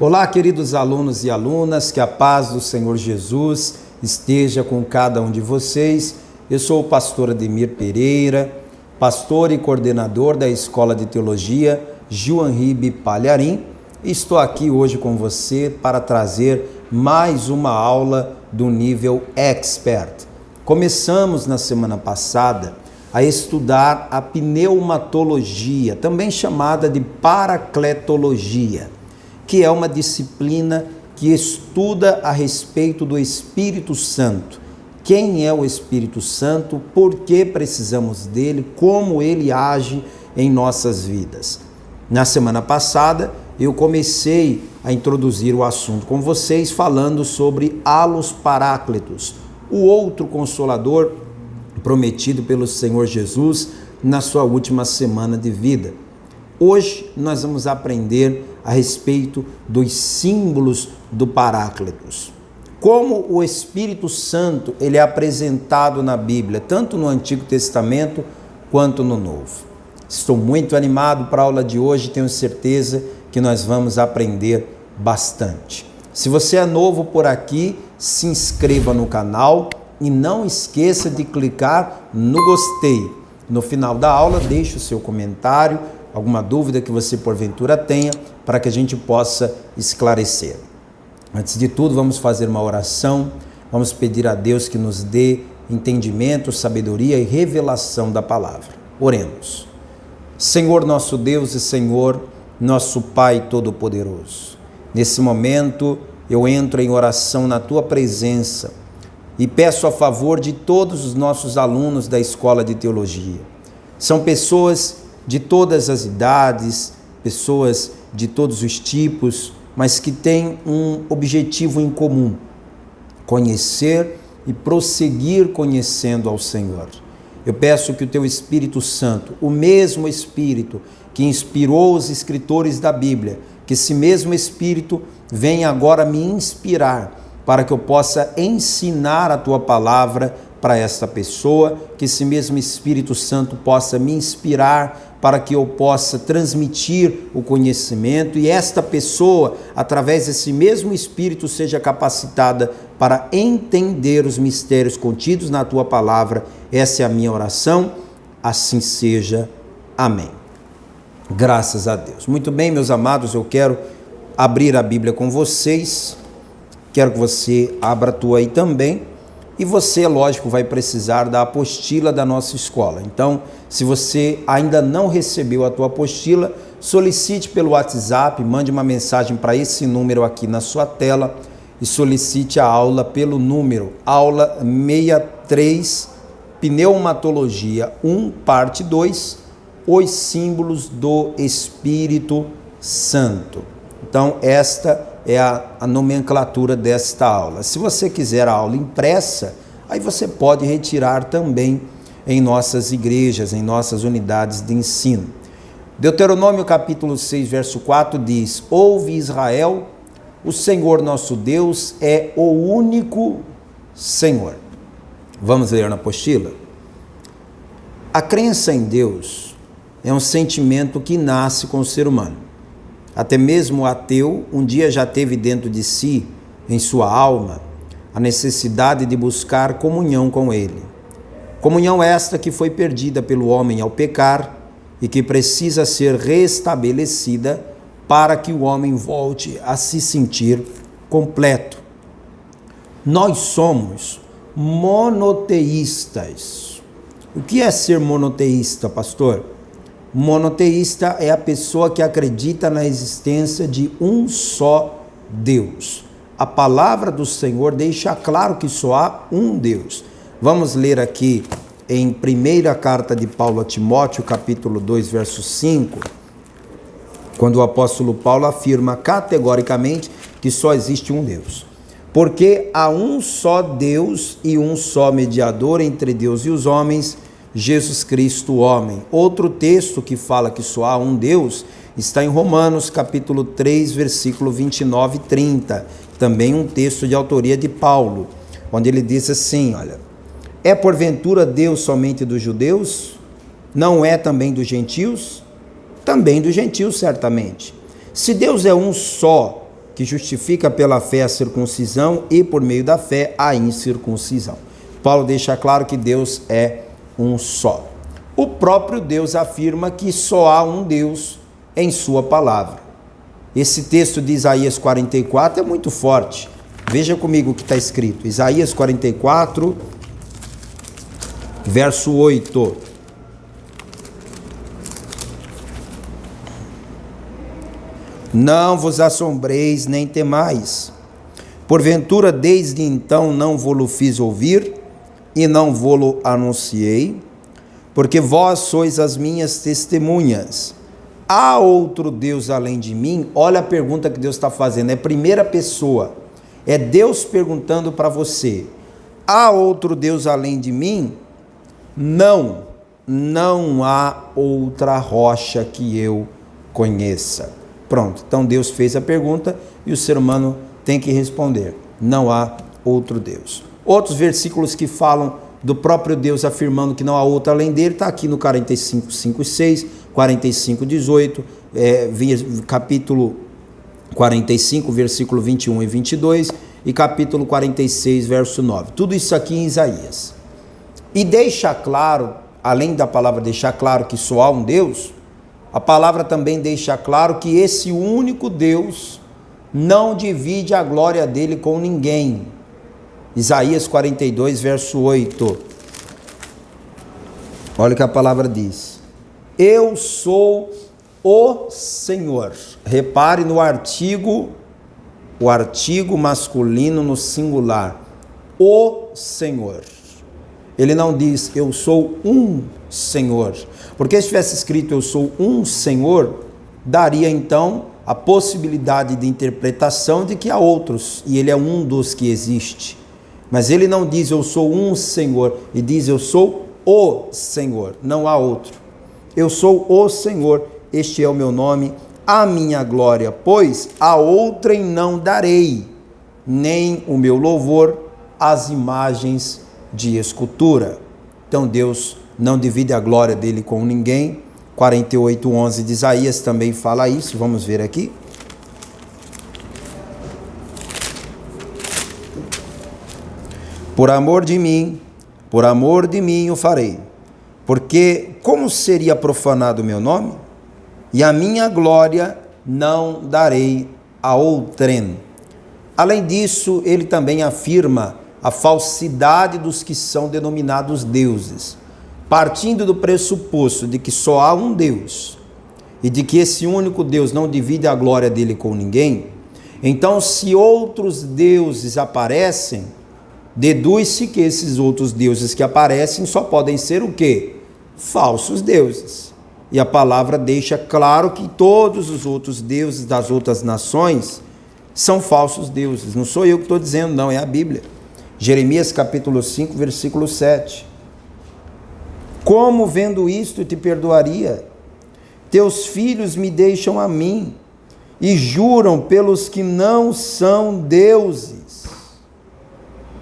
Olá, queridos alunos e alunas, que a paz do Senhor Jesus esteja com cada um de vocês. Eu sou o pastor Ademir Pereira, pastor e coordenador da Escola de Teologia João Ribe Palharim, e estou aqui hoje com você para trazer mais uma aula do nível Expert. Começamos na semana passada a estudar a pneumatologia, também chamada de paracletologia, que é uma disciplina que estuda a respeito do Espírito Santo. Quem é o Espírito Santo, por que precisamos dele, como ele age em nossas vidas. Na semana passada, eu comecei a introduzir o assunto com vocês falando sobre Allos Paráclitos, o outro Consolador prometido pelo Senhor Jesus na sua última semana de vida. Hoje nós vamos aprender a respeito dos símbolos do Paráclitos. Como o Espírito Santo ele é apresentado na Bíblia, tanto no Antigo Testamento quanto no Novo. Estou muito animado para a aula de hoje, tenho certeza que nós vamos aprender bastante. Se você é novo por aqui, se inscreva no canal e não esqueça de clicar no gostei. No final da aula, deixe o seu comentário, alguma dúvida que você porventura tenha, para que a gente possa esclarecer. Antes de tudo, vamos fazer uma oração, vamos pedir a Deus que nos dê entendimento, sabedoria e revelação da palavra. Oremos. Senhor nosso Deus e Senhor, nosso Pai Todo-Poderoso, nesse momento eu entro em oração na Tua presença e peço a favor de todos os nossos alunos da Escola de Teologia. São pessoas de todas as idades, pessoas de todos os tipos, mas que têm um objetivo em comum: conhecer e prosseguir conhecendo ao Senhor. Eu peço que o Teu Espírito Santo, o mesmo Espírito que inspirou os escritores da Bíblia, que esse mesmo Espírito venha agora me inspirar para que eu possa ensinar a Tua palavra para esta pessoa, que esse mesmo Espírito Santo possa me inspirar para que eu possa transmitir o conhecimento e esta pessoa, através desse mesmo Espírito, seja capacitada para entender os mistérios contidos na Tua palavra. Essa é a minha oração, assim seja. Amém. Graças a Deus. Muito bem, meus amados, eu quero abrir a Bíblia com vocês, quero que você abra a tua aí também. E você, lógico, vai precisar da apostila da nossa escola. Então, se você ainda não recebeu a tua apostila, solicite pelo WhatsApp, mande uma mensagem para esse número aqui na sua tela e solicite a aula pelo número aula 63, Pneumatologia 1, parte 2, os símbolos do Espírito Santo. Então, esta é a nomenclatura desta aula. Se você quiser a aula impressa, aí você pode retirar também em nossas igrejas, em nossas unidades de ensino. Deuteronômio capítulo 6, verso 4 diz: Ouve Israel, o Senhor nosso Deus é o único Senhor. Vamos ler na apostila? A crença em Deus é um sentimento que nasce com o ser humano. Até mesmo o ateu um dia já teve dentro de si, em sua alma, a necessidade de buscar comunhão com Ele. Comunhão esta que foi perdida pelo homem ao pecar e que precisa ser restabelecida para que o homem volte a se sentir completo. Nós somos monoteístas. O que é ser monoteísta, pastor? Monoteísta é a pessoa que acredita na existência de um só Deus. A palavra do Senhor deixa claro que só há um Deus. Vamos ler aqui em primeira carta de Paulo a Timóteo, capítulo 2, verso 5, quando o apóstolo Paulo afirma categoricamente que só existe um Deus. Porque há um só Deus e um só mediador entre Deus e os homens, Jesus Cristo, homem. Outro texto que fala que só há um Deus está em Romanos, capítulo 3, versículo 29 e 30. Também um texto de autoria de Paulo, onde ele diz assim, olha: É porventura Deus somente dos judeus? Não é também dos gentios? Também dos gentios, certamente. Se Deus é um só, que justifica pela fé a circuncisão e por meio da fé a incircuncisão. Paulo deixa claro que Deus é um só. O próprio Deus afirma que só há um Deus em sua palavra. Esse texto de Isaías 44 é muito forte. Veja comigo o que está escrito. Isaías 44, verso 8. Não vos assombreis nem temais. Porventura desde então não vou-lo fiz ouvir e não vou-lo anunciei, porque vós sois as minhas testemunhas. Há outro Deus além de mim? Olha a pergunta que Deus está fazendo, é primeira pessoa. É Deus perguntando para você: há outro Deus além de mim? Não, não há outra rocha que eu conheça. Pronto, então Deus fez a pergunta e o ser humano tem que responder: não há outro Deus. Outros versículos que falam do próprio Deus afirmando que não há outro além dele, está aqui no 45, 5 e 6, 45, 18, capítulo 45, versículo 21 e 22, e capítulo 46, verso 9. Tudo isso aqui em Isaías. E deixa claro, além da palavra deixar claro que só há um Deus, a palavra também deixa claro que esse único Deus não divide a glória dele com ninguém. Isaías 42, verso 8. Olha o que a palavra diz: eu sou o Senhor. Repare no artigo, o artigo masculino no singular. O Senhor. Ele não diz eu sou um Senhor. Porque se tivesse escrito eu sou um Senhor, daria então a possibilidade de interpretação de que há outros, e ele é um dos que existe. Mas ele não diz eu sou um Senhor, e diz eu sou o Senhor, não há outro. Eu sou o Senhor, este é o meu nome, a minha glória, pois a outrem não darei, nem o meu louvor às imagens de escultura. Então Deus não divide a glória dele com ninguém. 48:11 de Isaías também fala isso, vamos ver aqui. Por amor de mim o farei, porque como seria profanado o meu nome? E a minha glória não darei a outrem. Além disso, ele também afirma a falsidade dos que são denominados deuses, partindo do pressuposto de que só há um Deus e de que esse único Deus não divide a glória dele com ninguém. Então, se outros deuses aparecem, deduz-se que esses outros deuses que aparecem só podem ser o quê? Falsos deuses. E a palavra deixa claro que todos os outros deuses das outras nações são falsos deuses. Não sou eu que estou dizendo, não, é a Bíblia. Jeremias capítulo 5, versículo 7. Como vendo isto te perdoaria? Teus filhos me deixam a mim e juram pelos que não são deuses.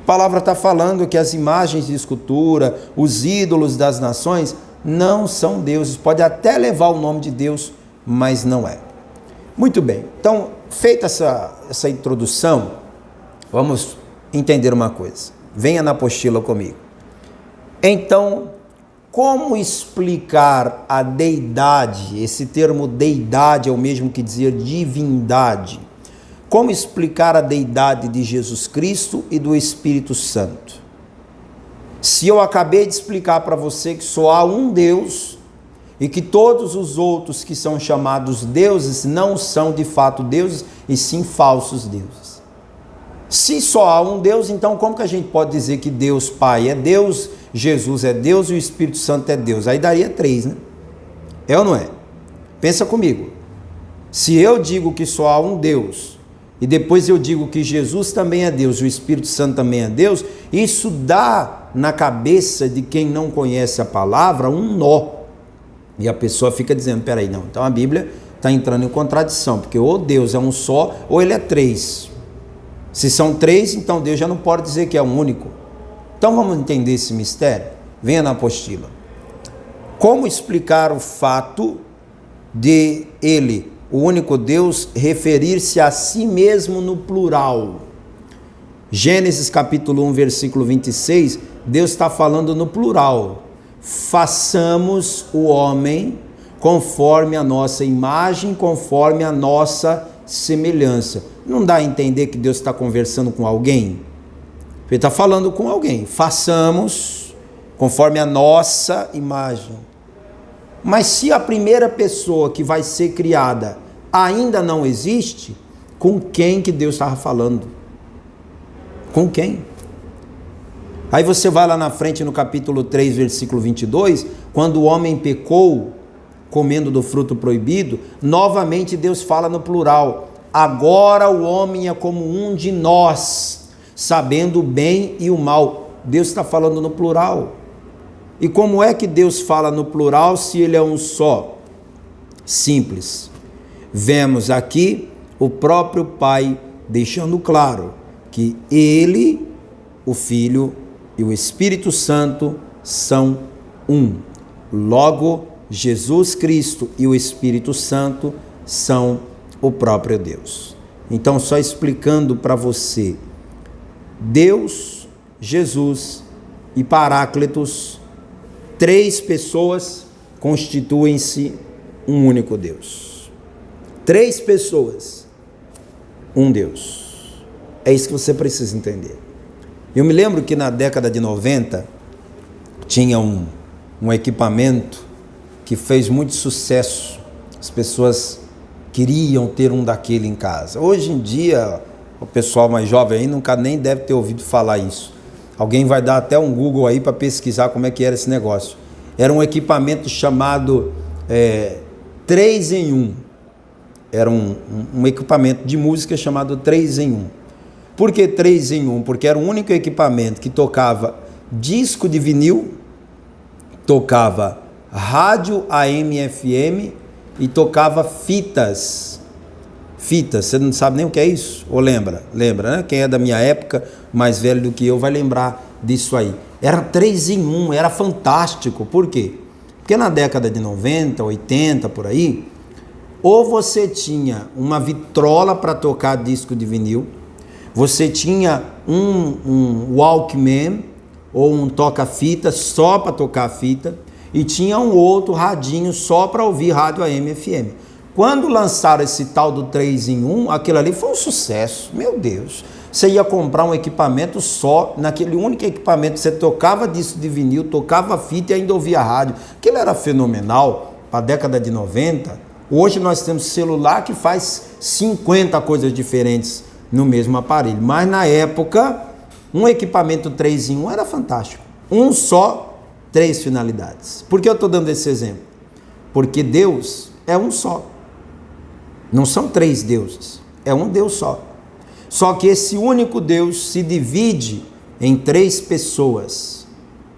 A palavra está falando que as imagens de escultura, os ídolos das nações, não são deuses. Pode até levar o nome de Deus, mas não é. Muito bem, então, feita essa introdução, vamos entender uma coisa. Venha na apostila comigo. Então, como explicar a deidade? Esse termo deidade é o mesmo que dizer divindade. Como explicar a deidade de Jesus Cristo e do Espírito Santo? Se eu acabei de explicar para você que só há um Deus e que todos os outros que são chamados deuses não são de fato deuses, e sim falsos deuses. Se só há um Deus, então como que a gente pode dizer que Deus Pai é Deus, Jesus é Deus e o Espírito Santo é Deus? Aí daria 3, né? É ou não é? Pensa comigo. Se eu digo que só há um Deus, e depois eu digo que Jesus também é Deus, e o Espírito Santo também é Deus, isso dá na cabeça de quem não conhece a palavra um nó. E a pessoa fica dizendo, peraí, não, então a Bíblia está entrando em contradição, porque ou Deus é um só, ou ele é 3. Se são 3, então Deus já não pode dizer que é um único. Então vamos entender esse mistério? Venha na apostila. Como explicar o fato de ele o único Deus referir-se a si mesmo no plural. Gênesis capítulo 1, versículo 26, Deus está falando no plural. Façamos o homem conforme a nossa imagem, conforme a nossa semelhança. Não dá a entender que Deus está conversando com alguém? Ele está falando com alguém. Façamos conforme a nossa imagem. Mas se a primeira pessoa que vai ser criada ainda não existe, com quem que Deus estava falando? Com quem? Aí você vai lá na frente no capítulo 3, versículo 22, quando o homem pecou, comendo do fruto proibido, novamente Deus fala no plural. Agora o homem é como um de nós, sabendo o bem e o mal. Deus está falando no plural. E como é que Deus fala no plural se ele é um só? Simples. Vemos aqui o próprio Pai deixando claro que ele, o Filho e o Espírito Santo são um. Logo, Jesus Cristo e o Espírito Santo são o próprio Deus. Então, só explicando para você, Deus, Jesus e Paráclitos, três pessoas constituem-se um único Deus. Três pessoas, um Deus. É isso que você precisa entender. Eu me lembro que na década de 90 tinha um equipamento que fez muito sucesso. As pessoas queriam ter um daquele em casa. Hoje em dia, o pessoal mais jovem aí nunca nem deve ter ouvido falar isso. Alguém vai dar até um Google aí para pesquisar como é que era esse negócio. Era um equipamento chamado 3 em 1. Era um equipamento de música chamado 3 em 1. Por que 3 em 1? Porque era o único equipamento que tocava disco de vinil, tocava rádio AM, FM e tocava fitas. Fitas, você não sabe nem o que é isso? Ou lembra? Lembra, né? Quem é da minha época, mais velho do que eu, vai lembrar disso aí. Era 3 em 1, era fantástico. Por quê? Porque na década de 90, 80, por aí, ou você tinha uma vitrola para tocar disco de vinil, você tinha um Walkman ou um toca-fita só para tocar fita, e tinha um outro radinho só para ouvir rádio AM, FM. Quando lançaram esse tal do 3 em 1, aquilo ali foi um sucesso. Meu Deus, você ia comprar um equipamento só, naquele único equipamento você tocava disco de vinil, tocava fita e ainda ouvia rádio. Aquilo era fenomenal para a década de 90. Hoje nós temos celular que faz 50 coisas diferentes no mesmo aparelho. Mas na época, um equipamento 3 em 1 era fantástico. Um só, 3 finalidades. Por que eu estou dando esse exemplo? Porque Deus é um só. Não são 3 deuses, é um Deus só. Só que esse único Deus se divide em 3 pessoas.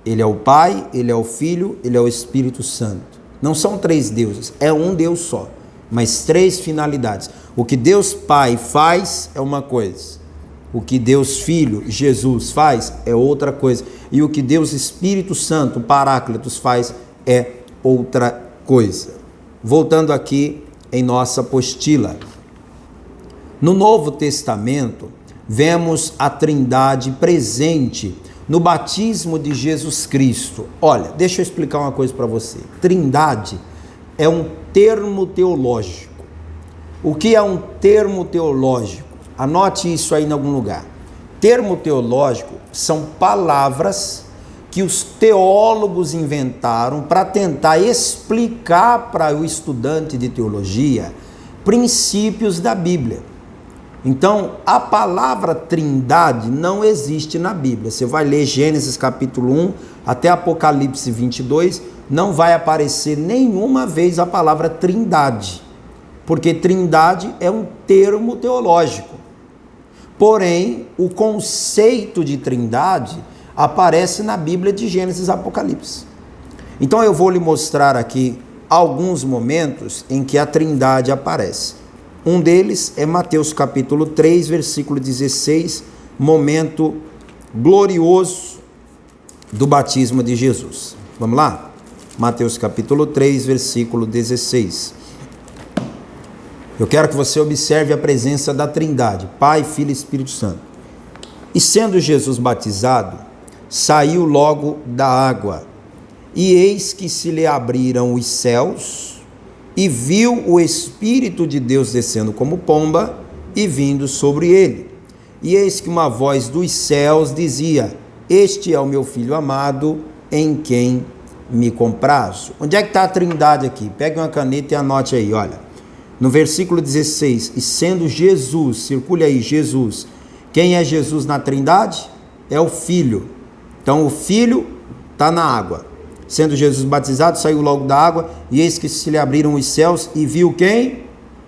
Ele é o Pai, Ele é o Filho, Ele é o Espírito Santo. Não são 3 deuses, é um Deus só, mas 3 finalidades. O que Deus Pai faz é uma coisa, o que Deus Filho, Jesus, faz é outra coisa, e o que Deus Espírito Santo, Paráclitos, faz é outra coisa. Voltando aqui em nossa apostila. No Novo Testamento, vemos a Trindade presente no batismo de Jesus Cristo. Olha, deixa eu explicar uma coisa para você. Trindade é um termo teológico. O que é um termo teológico? Anote isso aí em algum lugar. Termo teológico são palavras que os teólogos inventaram para tentar explicar para o estudante de teologia princípios da Bíblia. Então, a palavra trindade não existe na Bíblia. Você vai ler Gênesis capítulo 1 até Apocalipse 22, não vai aparecer nenhuma vez a palavra trindade, porque trindade é um termo teológico. Porém, o conceito de trindade aparece na Bíblia de Gênesis e Apocalipse. Então eu vou lhe mostrar aqui alguns momentos em que a trindade aparece. Um deles é Mateus capítulo 3, versículo 16, momento glorioso do batismo de Jesus. Vamos lá? Mateus capítulo 3, versículo 16. Eu quero que você observe a presença da Trindade, Pai, Filho e Espírito Santo. E sendo Jesus batizado, saiu logo da água, e eis que se lhe abriram os céus, e viu o Espírito de Deus descendo como pomba e vindo sobre ele. E eis que uma voz dos céus dizia: este é o meu Filho amado, em quem me comprazo. Onde é que está a Trindade aqui? Pegue uma caneta e anote aí, olha. No versículo 16, e sendo Jesus, circule aí, Jesus. Quem é Jesus na Trindade? É o Filho. Então o Filho está na água. Sendo Jesus batizado, saiu logo da água, e eis que se lhe abriram os céus, e viu quem?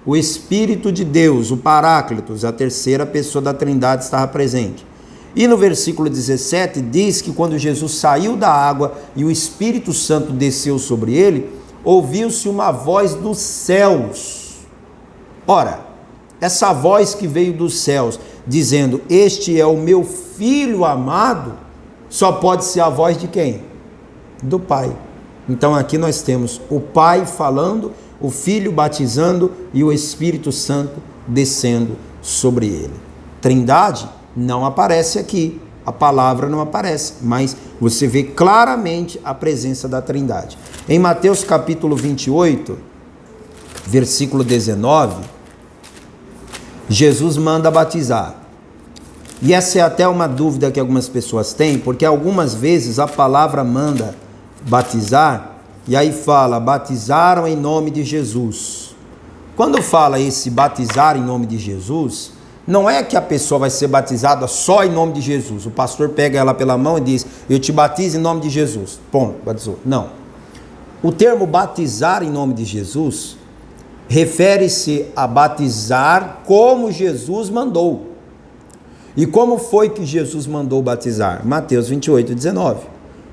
O Espírito de Deus, o Paráclitos, a terceira pessoa da Trindade estava presente. E no versículo 17 diz que quando Jesus saiu da água e o Espírito Santo desceu sobre ele, ouviu-se uma voz dos céus. Ora, essa voz que veio dos céus, dizendo: este é o meu Filho amado, só pode ser a voz de quem? Do Pai. Então aqui nós temos o Pai falando, o Filho batizando e o Espírito Santo descendo sobre ele. Trindade não aparece aqui, a palavra não aparece, mas você vê claramente a presença da Trindade. Em Mateus capítulo 28, versículo 19, Jesus manda batizar. E essa é até uma dúvida que algumas pessoas têm, porque algumas vezes a palavra manda batizar, e aí fala: batizaram em nome de Jesus. Quando fala esse batizar em nome de Jesus, não é que a pessoa vai ser batizada só em nome de Jesus. O pastor pega ela pela mão e diz: eu te batizo em nome de Jesus. Ponto, batizou. Não. O termo batizar em nome de Jesus refere-se a batizar como Jesus mandou. E como foi que Jesus mandou batizar? Mateus 28, 19.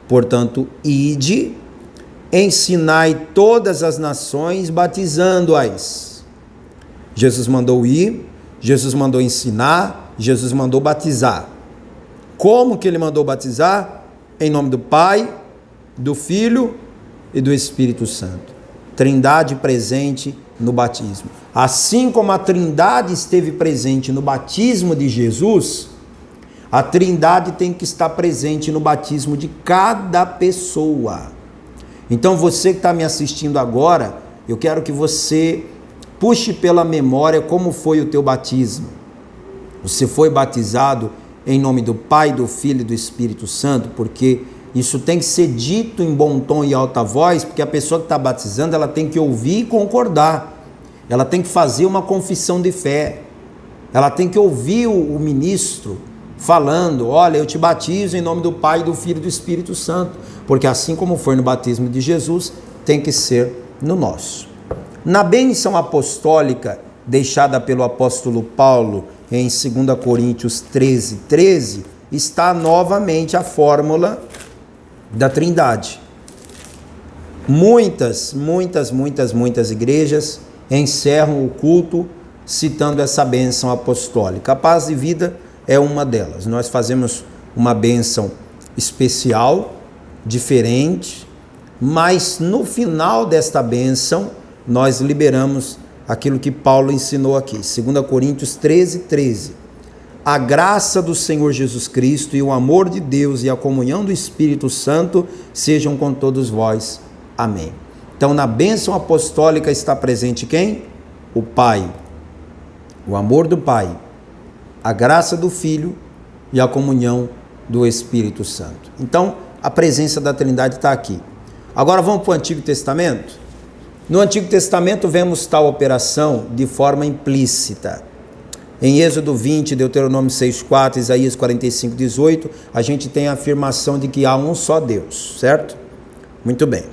Portanto, ide, ensinai todas as nações, batizando-as. Jesus mandou ir, Jesus mandou ensinar, Jesus mandou batizar. Como que ele mandou batizar? Em nome do Pai, do Filho e do Espírito Santo. Trindade presente no batismo. Assim como a Trindade esteve presente no batismo de Jesus, a Trindade tem que estar presente no batismo de cada pessoa. Então você que está me assistindo agora, eu quero que você puxe pela memória como foi o teu batismo. Você foi batizado em nome do Pai, do Filho e do Espírito Santo, porque isso tem que ser dito em bom tom e alta voz, porque a pessoa que está batizando, ela tem que ouvir e concordar. Ela tem que fazer uma confissão de fé. Ela tem que ouvir o ministro falando: olha, eu te batizo em nome do Pai, do Filho e do Espírito Santo. Porque assim como foi no batismo de Jesus, tem que ser no nosso. Na bênção apostólica deixada pelo apóstolo Paulo em 2 Coríntios 13, 13, está novamente a fórmula da Trindade. Muitas igrejas encerram o culto citando essa bênção apostólica. A paz de vida é uma delas. Nós fazemos uma bênção especial, diferente, mas no final desta bênção nós liberamos aquilo que Paulo ensinou aqui, 2 Coríntios 13, 13. A graça do Senhor Jesus Cristo e o amor de Deus e a comunhão do Espírito Santo sejam com todos vós. Amém. Então, na bênção apostólica está presente quem? O Pai, o amor do Pai, a graça do Filho e a comunhão do Espírito Santo. Então, a presença da Trindade está aqui. Agora vamos para o Antigo Testamento? No Antigo Testamento vemos tal operação de forma implícita. Em Êxodo 20, Deuteronômio 6,4, Isaías 45, 18, a gente tem a afirmação de que há um só Deus, certo? Muito bem.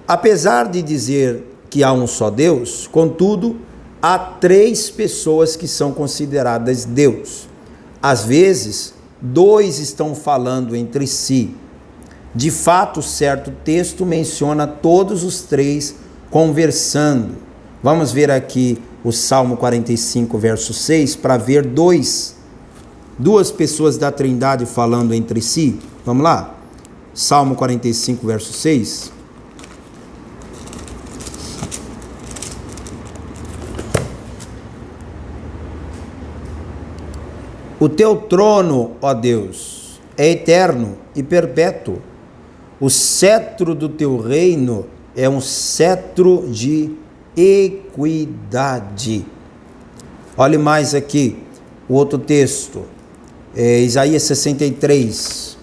Apesar de dizer que há um só Deus, contudo, há três pessoas que são consideradas Deus. Às vezes, dois estão falando entre si. De fato, certo texto menciona todos os três conversando. Vamos ver aqui o Salmo 45, verso 6, para ver duas pessoas da Trindade falando entre si. Vamos lá? Salmo 45, verso 6. O teu trono, ó Deus, é eterno e perpétuo. O cetro do teu reino é um cetro de equidade. Olhe mais aqui o outro texto, Isaías 63.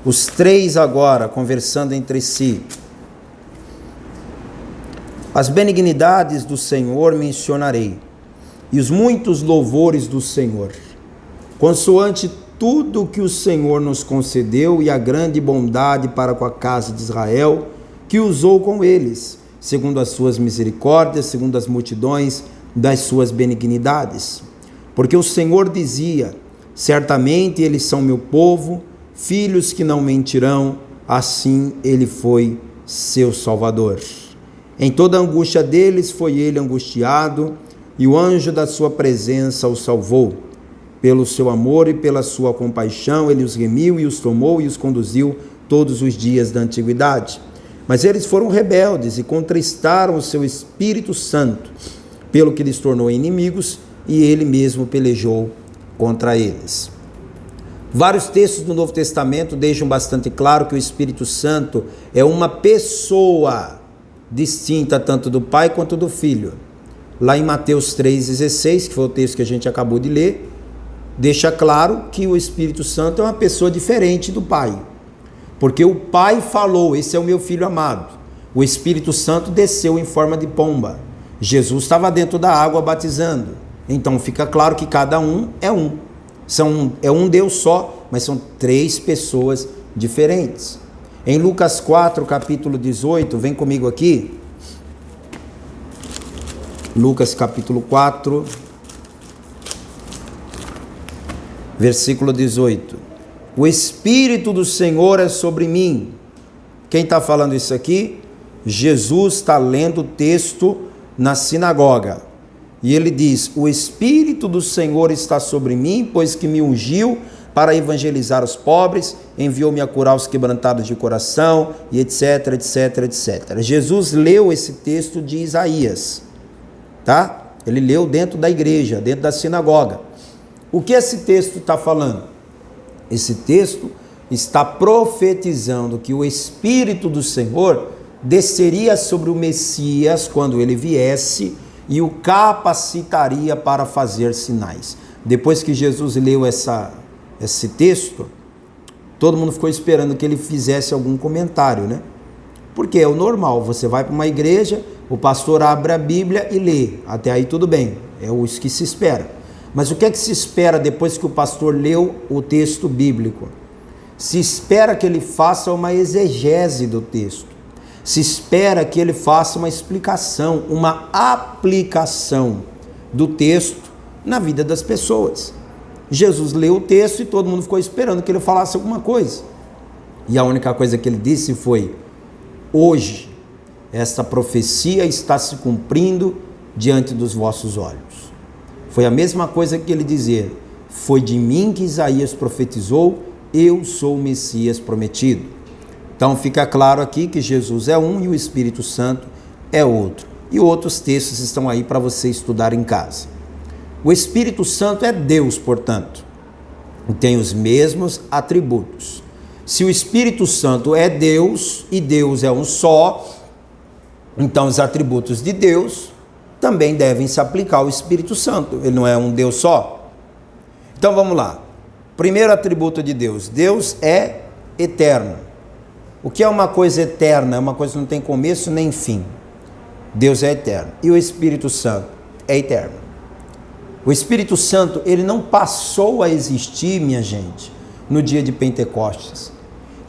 Os três agora conversando entre si. As benignidades do Senhor mencionarei, e os muitos louvores do Senhor, consoante tudo que o Senhor nos concedeu e a grande bondade para com a casa de Israel, que usou com eles, segundo as suas misericórdias, segundo as multidões das suas benignidades. Porque o Senhor dizia: certamente eles são meu povo, filhos que não mentirão, assim ele foi seu Salvador. Em toda a angústia deles foi ele angustiado, e o anjo da sua presença o salvou. Pelo seu amor e pela sua compaixão, ele os remiu e os tomou e os conduziu todos os dias da antiguidade. Mas eles foram rebeldes e contristaram o seu Espírito Santo, pelo que lhes tornou inimigos, e ele mesmo pelejou contra eles. Vários textos do Novo Testamento deixam bastante claro que o Espírito Santo é uma pessoa distinta tanto do Pai quanto do Filho. Lá em Mateus 3,16, que foi o texto que a gente acabou de ler, deixa claro que o Espírito Santo é uma pessoa diferente do Pai. Porque o Pai falou: esse é o meu Filho amado. O Espírito Santo desceu em forma de pomba. Jesus estava dentro da água batizando. Então fica claro que cada um é um. É um Deus só, mas são três pessoas diferentes. Em Lucas 4, capítulo 18, vem comigo aqui. Lucas capítulo 4, versículo 18. O Espírito do Senhor é sobre mim. Quem está falando isso aqui? Jesus está lendo o texto na sinagoga. E ele diz: o Espírito do Senhor está sobre mim, pois que me ungiu para evangelizar os pobres, enviou-me a curar os quebrantados de coração, e etc, etc, etc. Jesus leu esse texto de Isaías, tá? Ele leu dentro da igreja, dentro da sinagoga. O que esse texto está falando? Esse texto está profetizando que o Espírito do Senhor desceria sobre o Messias quando ele viesse e o capacitaria para fazer sinais. Depois que Jesus leu esse texto, todo mundo ficou esperando que ele fizesse algum comentário, né? Porque é o normal, você vai para uma igreja, o pastor abre a Bíblia e lê, até aí tudo bem, é isso que se espera. Mas o que é que se espera depois que o pastor leu o texto bíblico? Se espera que ele faça uma exegese do texto, se espera que ele faça uma explicação, uma aplicação do texto na vida das pessoas. Jesus leu o texto e todo mundo ficou esperando que ele falasse alguma coisa. E a única coisa que ele disse foi: hoje, esta profecia está se cumprindo diante dos vossos olhos. Foi a mesma coisa que ele dizia: foi de mim que Isaías profetizou, eu sou o Messias prometido. Então fica claro aqui que Jesus é um e o Espírito Santo é outro. E outros textos estão aí para você estudar em casa. O Espírito Santo é Deus, portanto, e tem os mesmos atributos. Se o Espírito Santo é Deus e Deus é um só, então os atributos de Deus também devem se aplicar ao Espírito Santo. Ele não é um Deus só? Então vamos lá. Primeiro atributo de Deus: Deus é eterno. O que é uma coisa eterna? É uma coisa que não tem começo nem fim. Deus é eterno. E o Espírito Santo é eterno. O Espírito Santo, ele não passou a existir, minha gente, no dia de Pentecostes.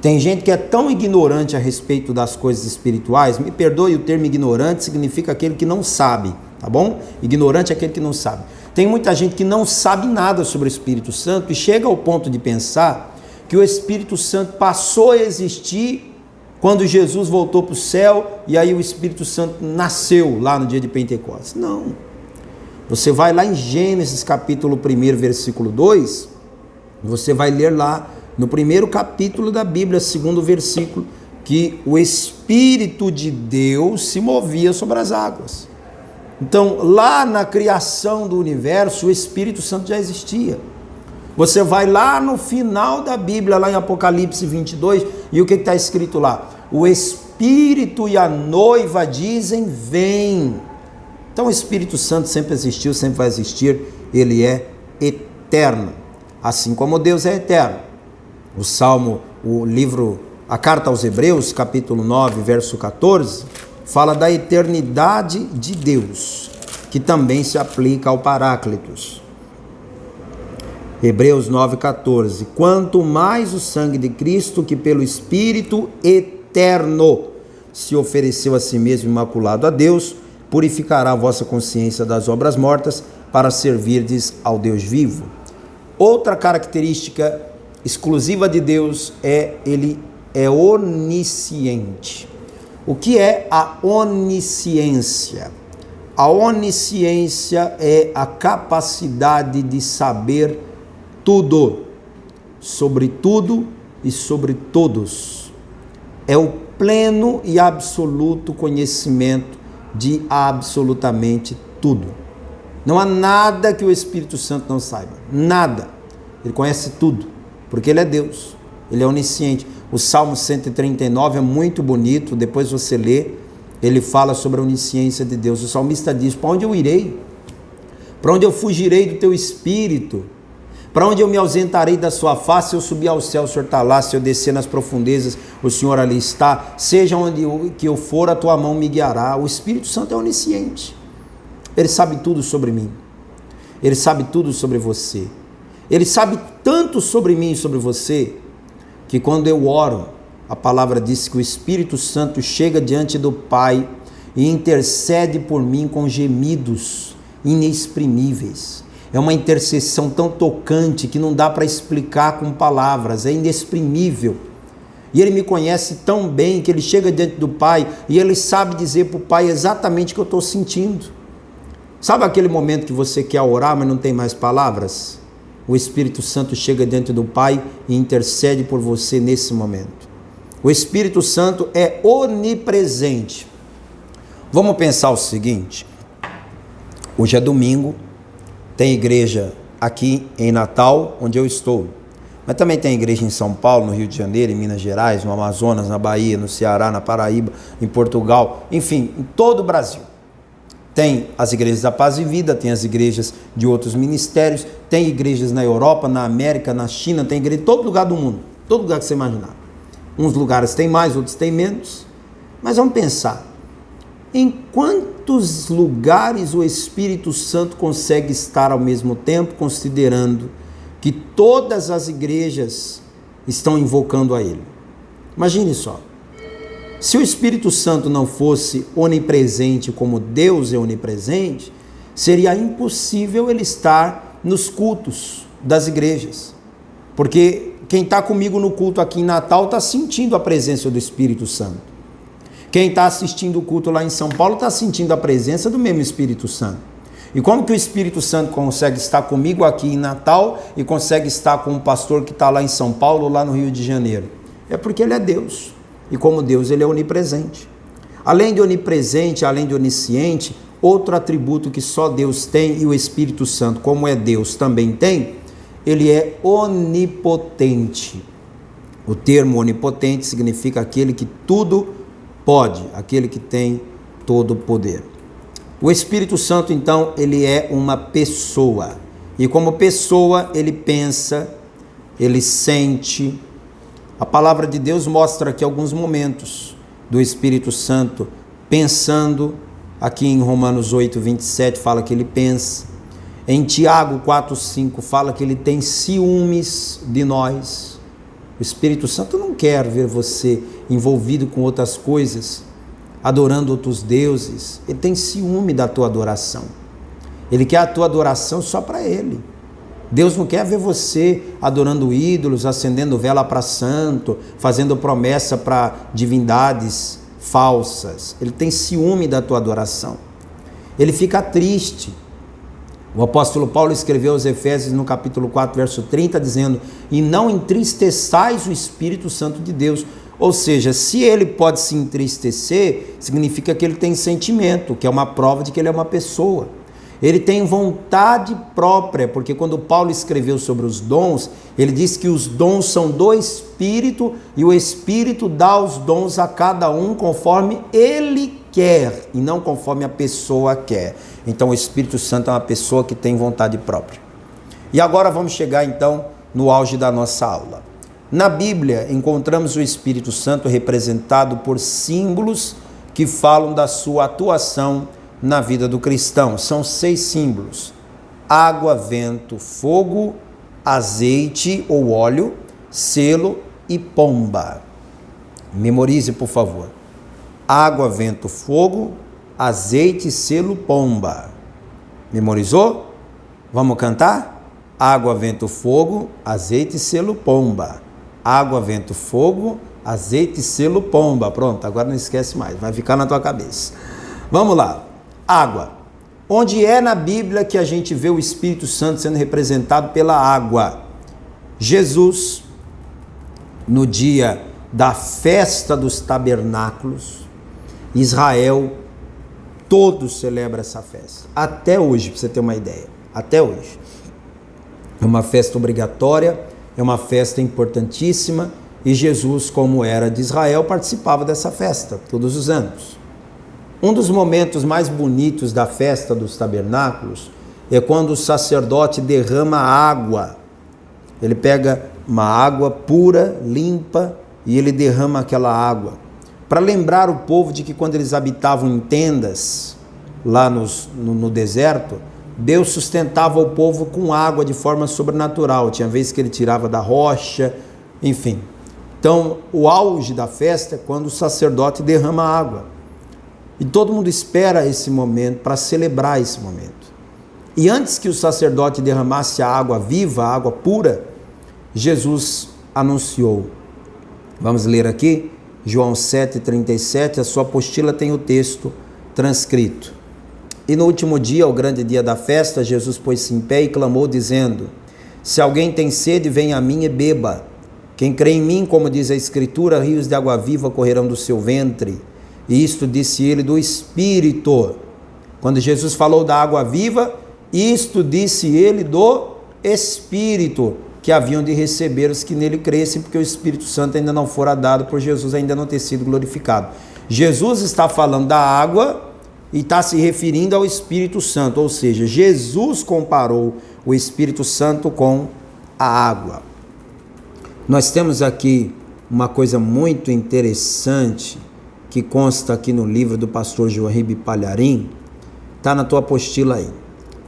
Tem gente que é tão ignorante a respeito das coisas espirituais. Me perdoe, o termo ignorante significa aquele que não sabe, tá bom? Ignorante é aquele que não sabe. Tem muita gente que não sabe nada sobre o Espírito Santo e chega ao ponto de pensar que o Espírito Santo passou a existir quando Jesus voltou para o céu e aí o Espírito Santo nasceu lá no dia de Pentecostes. Não. Você vai lá em Gênesis capítulo 1, versículo 2, você vai ler lá no primeiro capítulo da Bíblia, segundo versículo, que o Espírito de Deus se movia sobre as águas. Então, lá na criação do universo, o Espírito Santo já existia. Você vai lá no final da Bíblia, lá em Apocalipse 22, e o que está escrito lá? O Espírito e a noiva dizem, vem. Então o Espírito Santo sempre existiu, sempre vai existir, ele é eterno, assim como Deus é eterno. A carta aos Hebreus, capítulo 9, verso 14, fala da eternidade de Deus, que também se aplica ao Paráclitos. Hebreus 9,14. Quanto mais o sangue de Cristo, que pelo Espírito eterno se ofereceu a si mesmo imaculado a Deus, purificará a vossa consciência das obras mortas, para servirdes ao Deus vivo. Outra característica exclusiva de Deus ele é onisciente. O que é a onisciência? A onisciência é a capacidade de saber tudo, sobre tudo e sobre todos. É o pleno e absoluto conhecimento de absolutamente tudo. Não há nada que o Espírito Santo não saiba, nada. Ele conhece tudo, porque ele é Deus, ele é onisciente. O Salmo 139 é muito bonito, depois você lê, ele fala sobre a onisciência de Deus. O salmista diz: para onde eu irei? Para onde eu fugirei do teu Espírito? Para onde eu me ausentarei da sua face? Se eu subir ao céu, o Senhor está lá. Se eu descer nas profundezas, o Senhor ali está. Seja onde eu for, a tua mão me guiará. O Espírito Santo é onisciente. Ele sabe tudo sobre mim. Ele sabe tudo sobre você. Ele sabe tanto sobre mim e sobre você, que quando eu oro, a palavra diz que o Espírito Santo chega diante do Pai e intercede por mim com gemidos inexprimíveis. É uma intercessão tão tocante que não dá para explicar com palavras, é inexprimível. E ele me conhece tão bem que ele chega diante do Pai e ele sabe dizer para o Pai exatamente o que eu estou sentindo. Sabe aquele momento que você quer orar, mas não tem mais palavras? O Espírito Santo chega diante do Pai e intercede por você nesse momento. O Espírito Santo é onipresente. Vamos pensar o seguinte: hoje é domingo, tem igreja aqui em Natal, onde eu estou, mas também tem igreja em São Paulo, no Rio de Janeiro, em Minas Gerais, no Amazonas, na Bahia, no Ceará, na Paraíba, em Portugal, enfim, em todo o Brasil. Tem as igrejas da Paz e Vida, tem as igrejas de outros ministérios, tem igrejas na Europa, na América, na China, tem igreja em todo lugar do mundo, todo lugar que você imaginar. Uns lugares tem mais, outros tem menos, mas vamos pensar, em quantos lugares o Espírito Santo consegue estar ao mesmo tempo, considerando que todas as igrejas estão invocando a Ele? Imagine só. Se o Espírito Santo não fosse onipresente como Deus é onipresente, seria impossível ele estar nos cultos das igrejas. Porque quem está comigo no culto aqui em Natal está sentindo a presença do Espírito Santo. Quem está assistindo o culto lá em São Paulo está sentindo a presença do mesmo Espírito Santo. E como que o Espírito Santo consegue estar comigo aqui em Natal e consegue estar com o pastor que está lá em São Paulo ou lá no Rio de Janeiro? É porque ele é Deus. E como Deus, ele é onipresente. Além de onipresente, além de onisciente, outro atributo que só Deus tem e o Espírito Santo, como é Deus, também tem, ele é onipotente. O termo onipotente significa aquele que tudo pode, aquele que tem todo o poder. O Espírito Santo, então, ele é uma pessoa. E como pessoa, ele pensa, ele sente. A palavra de Deus mostra aqui alguns momentos do Espírito Santo pensando. Aqui em Romanos 8, 27 fala que ele pensa. Em Tiago 4, 5 fala que ele tem ciúmes de nós. O Espírito Santo não quer ver você envolvido com outras coisas, adorando outros deuses. Ele tem ciúme da tua adoração. Ele quer a tua adoração só para ele. Deus não quer ver você adorando ídolos, acendendo vela para santo, fazendo promessa para divindades falsas. Ele tem ciúme da tua adoração. Ele fica triste. O apóstolo Paulo escreveu aos Efésios no capítulo 4, verso 30, dizendo: e não entristeçais o Espírito Santo de Deus. Ou seja, se ele pode se entristecer, significa que ele tem sentimento, que é uma prova de que ele é uma pessoa. Ele tem vontade própria, porque quando Paulo escreveu sobre os dons, ele diz que os dons são do Espírito e o Espírito dá os dons a cada um conforme ele quer e não conforme a pessoa quer. Então o Espírito Santo é uma pessoa que tem vontade própria. E agora vamos chegar então no auge da nossa aula. Na Bíblia encontramos o Espírito Santo representado por símbolos que falam da sua atuação na vida do cristão. São 6 símbolos: água, vento, fogo, azeite ou óleo, selo e pomba. Memorize, por favor. Água, vento, fogo, azeite, selo, pomba. Memorizou? Vamos cantar? Água, vento, fogo, azeite, selo, pomba. Água, vento, fogo, azeite, selo, pomba. Pronto, agora não esquece mais, vai ficar na tua cabeça. Vamos lá. Água. Onde é na Bíblia que a gente vê o Espírito Santo sendo representado pela água? Jesus, no dia da festa dos tabernáculos, Israel, todos celebram essa festa. Até hoje, para você ter uma ideia. Até hoje. É uma festa obrigatória, é uma festa importantíssima, e Jesus, como era de Israel, participava dessa festa todos os anos. Um dos momentos mais bonitos da festa dos tabernáculos é quando o sacerdote derrama água. Ele pega uma água pura, limpa, e ele derrama aquela água para lembrar o povo de que quando eles habitavam em tendas, lá no deserto, Deus sustentava o povo com água de forma sobrenatural. Tinha vezes que ele tirava da rocha, enfim. Então, o auge da festa é quando o sacerdote derrama água. E todo mundo espera esse momento para celebrar esse momento. E antes que o sacerdote derramasse a água viva, a água pura, Jesus anunciou. Vamos ler aqui, João 7,37, a sua apostila tem o texto transcrito. E no último dia, o grande dia da festa, Jesus pôs-se em pé e clamou, dizendo: se alguém tem sede, venha a mim e beba. Quem crê em mim, como diz a Escritura, rios de água viva correrão do seu ventre. E isto disse ele do Espírito. Quando Jesus falou da água viva, isto disse ele do Espírito, que haviam de receber os que nele crescem, porque o Espírito Santo ainda não fora dado, por Jesus ainda não ter sido glorificado. Jesus está falando da água e está se referindo ao Espírito Santo, ou seja, Jesus comparou o Espírito Santo com a água. Nós temos aqui uma coisa muito interessante que consta aqui no livro do pastor Joaíbe Palharim, está na tua apostila aí.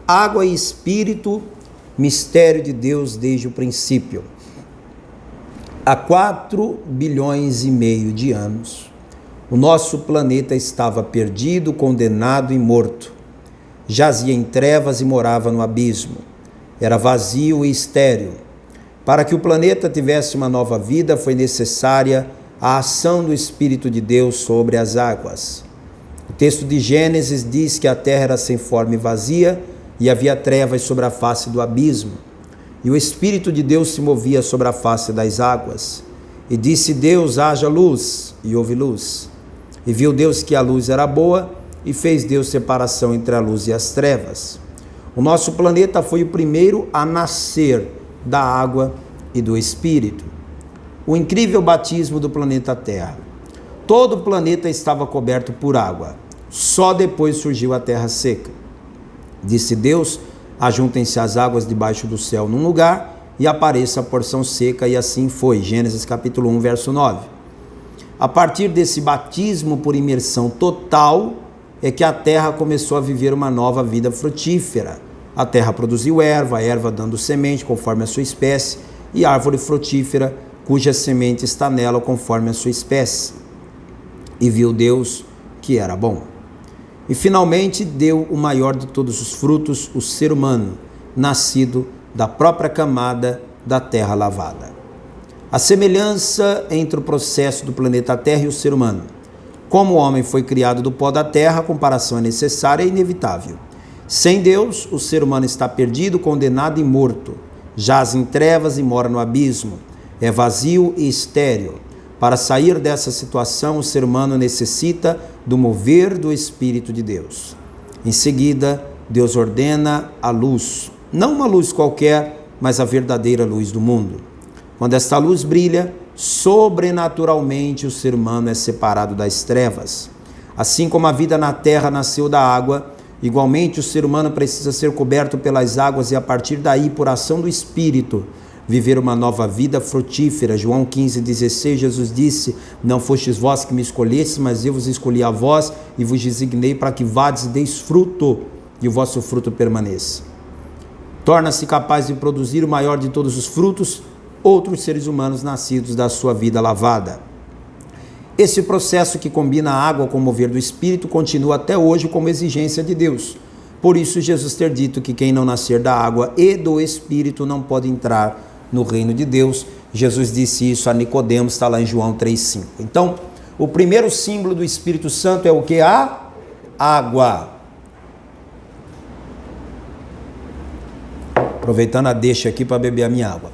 Água e Espírito, mistério de Deus desde o princípio. Há 4,5 bilhões de anos, o nosso planeta estava perdido, condenado e morto. Jazia em trevas e morava no abismo. Era vazio e estéril. Para que o planeta tivesse uma nova vida, foi necessária a ação do Espírito de Deus sobre as águas. O texto de Gênesis diz que a terra era sem forma e vazia, e havia trevas sobre a face do abismo. E o Espírito de Deus se movia sobre a face das águas. E disse Deus: haja luz, e houve luz. E viu Deus que a luz era boa, e fez Deus separação entre a luz e as trevas. O nosso planeta foi o primeiro a nascer da água e do Espírito. O incrível batismo do planeta Terra. Todo o planeta estava coberto por água. Só depois surgiu a terra seca. Disse Deus: ajuntem-se as águas debaixo do céu num lugar e apareça a porção seca, e assim foi. Gênesis capítulo 1, verso 9. A partir desse batismo por imersão total é que a terra começou a viver uma nova vida frutífera. A terra produziu erva, a erva dando semente conforme a sua espécie, e árvore frutífera, cuja semente está nela conforme a sua espécie. E viu Deus que era bom. E finalmente deu o maior de todos os frutos, o ser humano, nascido da própria camada da terra lavada. A semelhança entre o processo do planeta Terra e o ser humano. Como o homem foi criado do pó da terra, a comparação é necessária e inevitável. Sem Deus, o ser humano está perdido, condenado e morto. Jaz em trevas e mora no abismo. É vazio e estéril. Para sair dessa situação, o ser humano necessita do mover do Espírito de Deus. Em seguida, Deus ordena a luz, não uma luz qualquer, mas a verdadeira luz do mundo. Quando esta luz brilha, sobrenaturalmente o ser humano é separado das trevas. Assim como a vida na terra nasceu da água, igualmente o ser humano precisa ser coberto pelas águas e a partir daí, por ação do Espírito, viver uma nova vida frutífera. João 15,16, Jesus disse: não fostes vós que me escolhestes, mas eu vos escolhi a vós e vos designei para que vades e deis fruto, e o vosso fruto permaneça. Torna-se capaz de produzir o maior de todos os frutos, outros seres humanos nascidos da sua vida lavada. Esse processo que combina a água com o mover do Espírito continua até hoje como exigência de Deus. Por isso Jesus ter dito que quem não nascer da água e do Espírito não pode entrar no reino de Deus. Jesus disse isso a Nicodemos, está lá em João 3,5. Então, o primeiro símbolo do Espírito Santo é o que? A água. Aproveitando a deixa aqui para beber a minha água.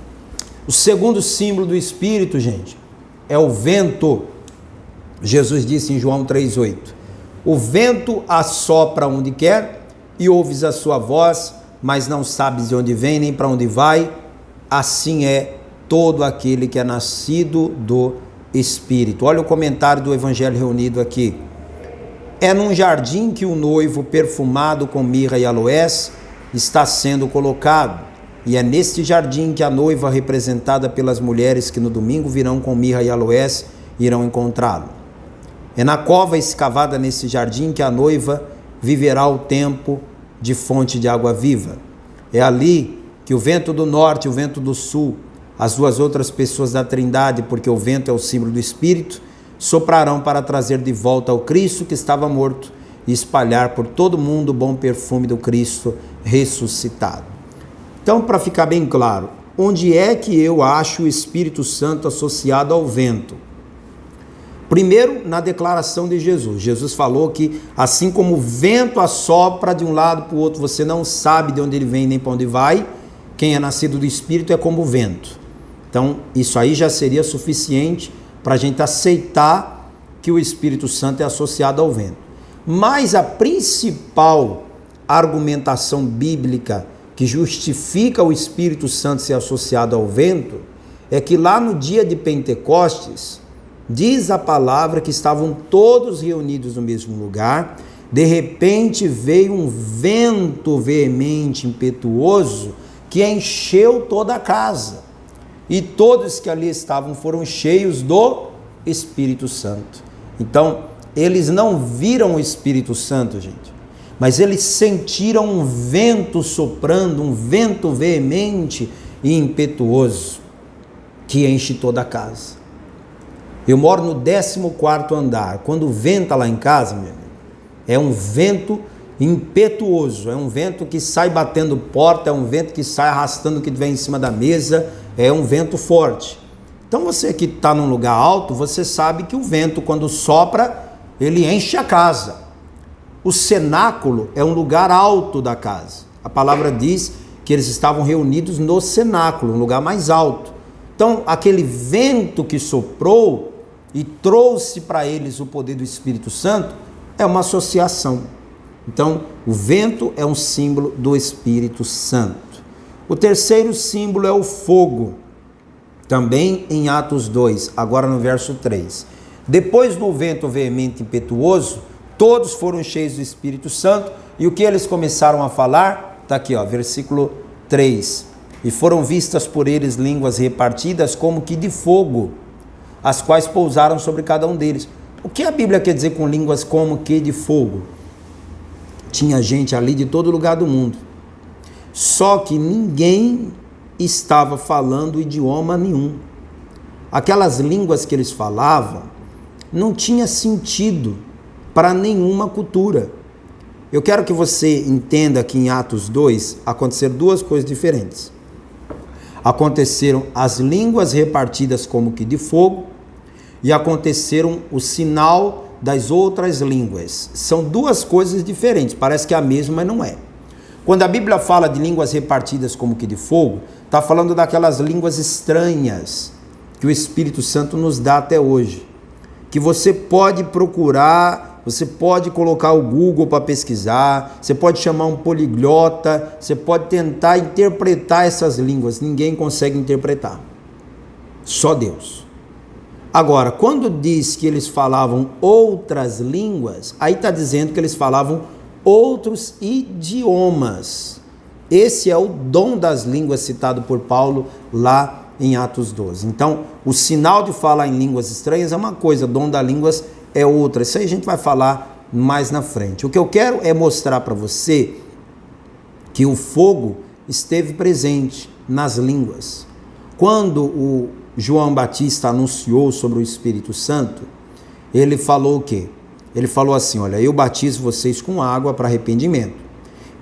O segundo símbolo do Espírito, gente, é o vento. Jesus disse em João 3,8: o vento assopra onde quer e ouves a sua voz, mas não sabes de onde vem nem para onde vai. Assim é todo aquele que é nascido do Espírito. Olha o comentário do Evangelho reunido aqui. É num jardim que o noivo, perfumado com mirra e aloés, está sendo colocado. E é neste jardim que a noiva, representada pelas mulheres que no domingo virão com mirra e aloés, irão encontrá-lo. É na cova escavada nesse jardim que a noiva viverá o tempo de fonte de água viva. É ali que o vento do norte e o vento do sul, as duas outras pessoas da Trindade, porque o vento é o símbolo do Espírito, soprarão para trazer de volta ao Cristo que estava morto e espalhar por todo o mundo o bom perfume do Cristo ressuscitado. Então, para ficar bem claro, onde é que eu acho o Espírito Santo associado ao vento? Primeiro, na declaração de Jesus. Jesus falou que assim como o vento assopra de um lado para o outro, você não sabe de onde ele vem nem para onde vai, quem é nascido do Espírito é como o vento. Então, isso aí já seria suficiente para a gente aceitar que o Espírito Santo é associado ao vento. Mas a principal argumentação bíblica que justifica o Espírito Santo ser associado ao vento é que lá no dia de Pentecostes, diz a palavra que estavam todos reunidos no mesmo lugar, de repente veio um vento veemente, impetuoso, que encheu toda a casa. E todos que ali estavam foram cheios do Espírito Santo. Então, eles não viram o Espírito Santo, gente, mas eles sentiram um vento soprando, um vento veemente e impetuoso, que enche toda a casa. Eu moro no 14º andar. Quando venta lá em casa, meu amigo, é um vento impetuoso, é um vento que sai batendo porta, é um vento que sai arrastando o que vem em cima da mesa, é um vento forte. Então você que está num lugar alto, você sabe que o vento, quando sopra, ele enche a casa. O cenáculo é um lugar alto da casa. A palavra diz que eles estavam reunidos no cenáculo, um lugar mais alto. Então, aquele vento que soprou e trouxe para eles o poder do Espírito Santo é uma associação. Então, o vento é um símbolo do Espírito Santo. O terceiro símbolo é o fogo, também em Atos 2, agora no verso 3. Depois do vento veemente e impetuoso, todos foram cheios do Espírito Santo, e o que eles começaram a falar? Está aqui, ó, versículo 3. E foram vistas por eles línguas repartidas como que de fogo, as quais pousaram sobre cada um deles. O que a Bíblia quer dizer com línguas como que de fogo? Tinha gente ali de todo lugar do mundo. Só que ninguém estava falando idioma nenhum. Aquelas línguas que eles falavam não tinha sentido para nenhuma cultura. Eu quero que você entenda que em Atos 2 aconteceram duas coisas diferentes. Aconteceram as línguas repartidas como que de fogo e aconteceram o sinal das outras línguas. São duas coisas diferentes, parece que é a mesma, mas não é. Quando a Bíblia fala de línguas repartidas como que de fogo, está falando daquelas línguas estranhas que o Espírito Santo nos dá até hoje, que você pode procurar você pode colocar o Google para pesquisar, você pode chamar um poliglota, você pode tentar interpretar essas línguas. Ninguém consegue interpretar, só Deus. Agora, quando diz que eles falavam outras línguas, aí está dizendo que eles falavam outros idiomas. Esse é o dom das línguas citado por Paulo lá em Atos 12. Então, o sinal de falar em línguas estranhas é uma coisa, o dom das línguas é outra. Isso aí a gente vai falar mais na frente. O que eu quero é mostrar para você que o fogo esteve presente nas línguas. Quando o João Batista anunciou sobre o Espírito Santo, ele falou o quê? Ele falou assim, olha, eu batizo vocês com água para arrependimento,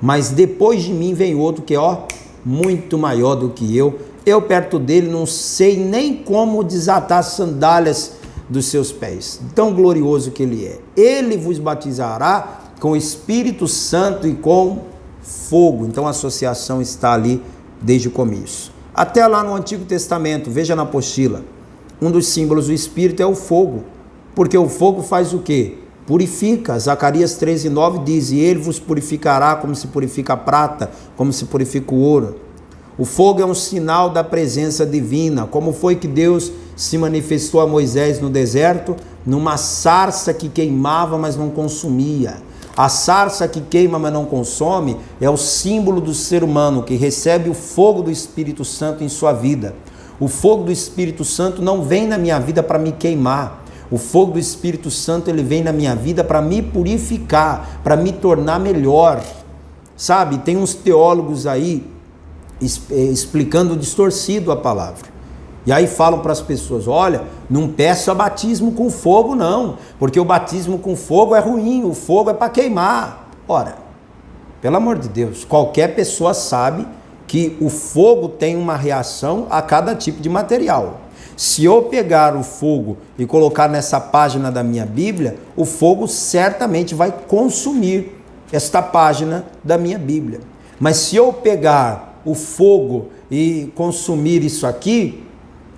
mas depois de mim vem outro que é muito maior do que eu perto dele não sei nem como desatar as sandálias dos seus pés, tão glorioso que ele é. Ele vos batizará com o Espírito Santo e com fogo. Então a associação está ali desde o começo. Até lá no Antigo Testamento, veja na apostila, um dos símbolos do Espírito é o fogo, porque o fogo faz o quê? Purifica. Zacarias 13:9 diz, e ele vos purificará como se purifica a prata, como se purifica o ouro. O fogo é um sinal da presença divina. Como foi que Deus se manifestou a Moisés no deserto? Numa sarça que queimava, mas não consumia. A sarça que queima, mas não consome, é o símbolo do ser humano que recebe o fogo do Espírito Santo em sua vida. O fogo do Espírito Santo não vem na minha vida para me queimar. O fogo do Espírito Santo, ele vem na minha vida para me purificar, para me tornar melhor. Sabe, tem uns teólogos aí explicando distorcido a palavra. E aí falam para as pessoas, olha, não peça batismo com fogo não, porque o batismo com fogo é ruim, o fogo é para queimar. Ora, pelo amor de Deus, qualquer pessoa sabe que o fogo tem uma reação a cada tipo de material. Se eu pegar o fogo e colocar nessa página da minha Bíblia, o fogo certamente vai consumir esta página da minha Bíblia. Mas se eu pegar o fogo e consumir isso aqui,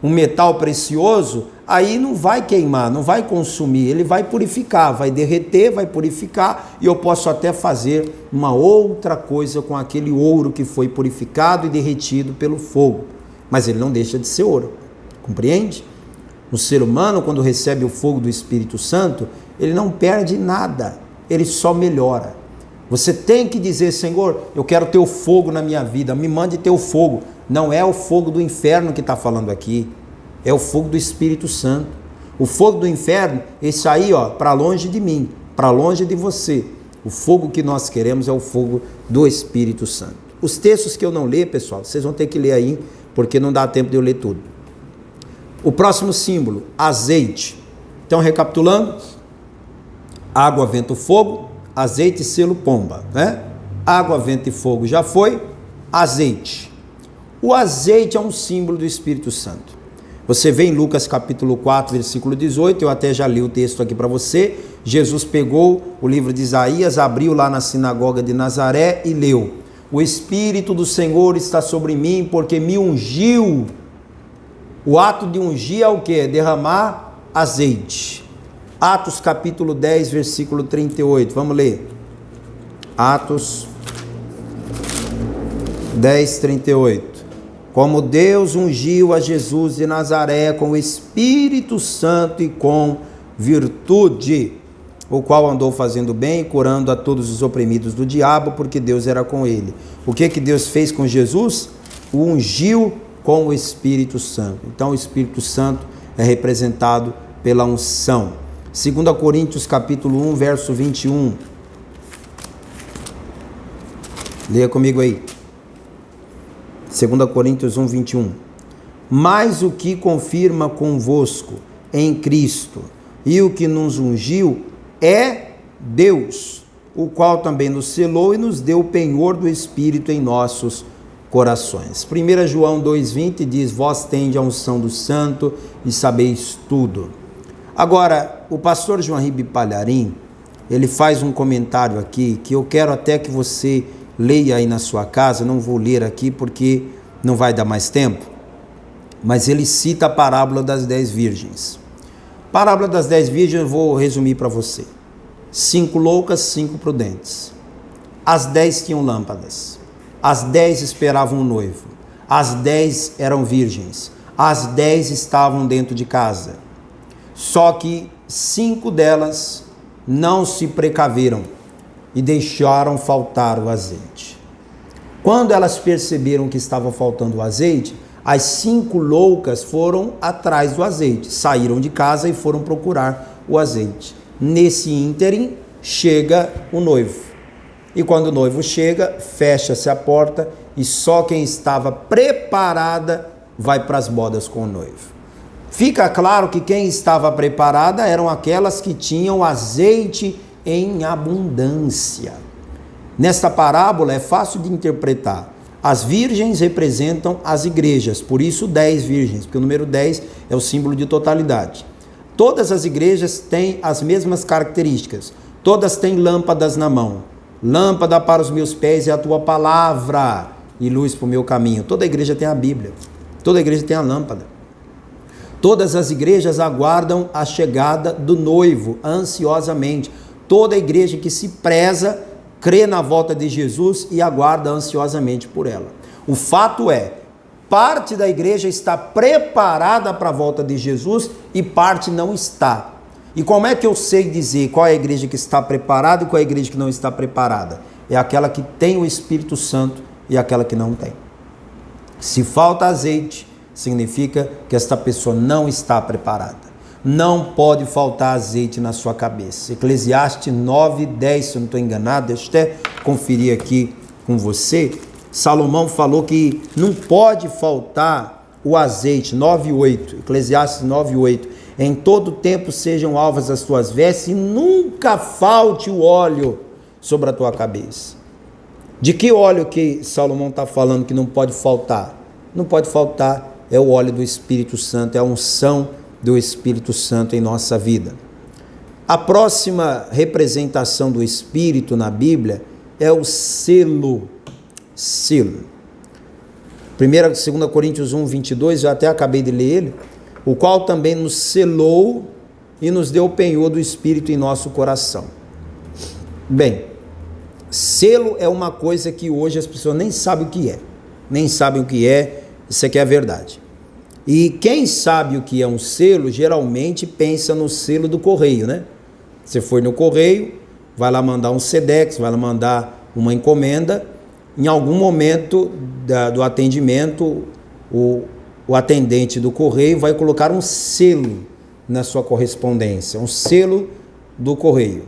um metal precioso, aí não vai queimar, não vai consumir, ele vai purificar, vai derreter, vai purificar, e eu posso até fazer uma outra coisa com aquele ouro que foi purificado e derretido pelo fogo, mas ele não deixa de ser ouro, compreende? O ser humano, quando recebe o fogo do Espírito Santo, ele não perde nada, ele só melhora. Você tem que dizer, Senhor, eu quero teu fogo na minha vida, me mande teu fogo. Não é o fogo do inferno que está falando aqui, é o fogo do Espírito Santo. O fogo do inferno, esse aí, para longe de mim, para longe de você. O fogo que nós queremos é o fogo do Espírito Santo. Os textos que eu não ler, pessoal, vocês vão ter que ler aí, porque não dá tempo de eu ler tudo. O próximo símbolo, azeite. Então, recapitulando, água, vento, fogo, azeite, selo, pomba, né? Água, vento e fogo já foi, azeite. O azeite é um símbolo do Espírito Santo. Você vê em Lucas capítulo 4, versículo 18, eu até já li o texto aqui para você. Jesus pegou o livro de Isaías, abriu lá na sinagoga de Nazaré e leu: o Espírito do Senhor está sobre mim, porque me ungiu. O ato de ungir é o quê? Derramar azeite. Atos capítulo 10, versículo 38, vamos ler. Atos 10, 38. Como Deus ungiu a Jesus de Nazaré com o Espírito Santo e com virtude, o qual andou fazendo bem e curando a todos os oprimidos do diabo, porque Deus era com ele. O que Deus fez com Jesus? O ungiu com o Espírito Santo. Então o Espírito Santo é representado pela unção. 2 Coríntios capítulo 1, verso 21. Leia comigo aí. 2 Coríntios 1, 21. Mas o que confirma convosco em Cristo e o que nos ungiu é Deus, o qual também nos selou e nos deu o penhor do Espírito em nossos corações. 1 João 2,20 diz: vós tendes a unção do Santo e sabeis tudo. Agora, o pastor João Ribe Palharim, ele faz um comentário aqui que eu quero até que você leia aí na sua casa. Não vou ler aqui porque não vai dar mais tempo, mas ele cita a parábola das 10 virgens. Parábola das 10 virgens eu vou resumir para você. 5 loucas, 5 prudentes. As 10 tinham lâmpadas. As 10 esperavam o noivo. As 10 eram virgens. As 10 estavam dentro de casa. Só que 5 delas não se precaveram e deixaram faltar o azeite. Quando elas perceberam que estava faltando o azeite, as 5 loucas foram atrás do azeite, saíram de casa e foram procurar o azeite. Nesse ínterim, chega o noivo. E quando o noivo chega, fecha-se a porta e só quem estava preparada vai para as bodas com o noivo. Fica claro que quem estava preparada eram aquelas que tinham azeite em abundância. Nesta parábola é fácil de interpretar. As virgens representam as igrejas, por isso 10 virgens, porque o número 10 é o símbolo de totalidade. Todas as igrejas têm as mesmas características, todas têm lâmpadas na mão. Lâmpada para os meus pés é a tua palavra e luz para o meu caminho. Toda igreja tem a Bíblia, toda igreja tem a lâmpada. Todas as igrejas aguardam a chegada do noivo ansiosamente. Toda igreja que se preza crê na volta de Jesus e aguarda ansiosamente por ela. O fato é, parte da igreja está preparada para a volta de Jesus e parte não está. E como é que eu sei dizer qual é a igreja que está preparada e qual é a igreja que não está preparada? É aquela que tem o Espírito Santo e aquela que não tem. Se falta azeite, significa que esta pessoa não está preparada. Não pode faltar azeite na sua cabeça. Eclesiastes 9:10, se eu não estou enganado, deixa eu até conferir aqui com você. Salomão falou que não pode faltar o azeite, 9:8, Eclesiastes 9:8. Em todo tempo sejam alvas as tuas vestes e nunca falte o óleo sobre a tua cabeça. De que óleo que Salomão está falando que não pode faltar? Não pode faltar é o óleo do Espírito Santo, é a unção do Espírito Santo em nossa vida. A próxima representação do Espírito na Bíblia é o selo. Selo. 2 Coríntios 1:22, eu até acabei de ler ele, o qual também nos selou e nos deu o penhor do Espírito em nosso coração. Bem, selo é uma coisa que hoje as pessoas nem sabem o que é. Nem sabem o que é, isso aqui é a verdade. E quem sabe o que é um selo, geralmente pensa no selo do correio, né? Você foi no correio, vai lá mandar um Sedex, vai lá mandar uma encomenda, em algum momento do atendimento, o atendente do correio vai colocar um selo na sua correspondência, um selo do correio.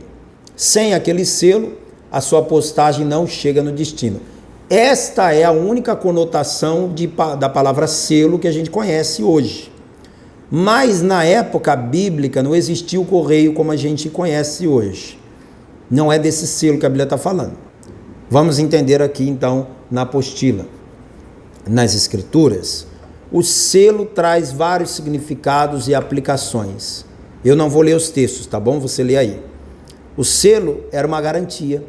Sem aquele selo, a sua postagem não chega no destino. Esta é a única conotação da palavra selo que a gente conhece hoje. Mas na época bíblica não existia o correio como a gente conhece hoje. Não é desse selo que a Bíblia está falando. Vamos entender aqui então na apostila. Nas Escrituras, o selo traz vários significados e aplicações. Eu não vou ler os textos, tá bom? Você lê aí. O selo era uma garantia.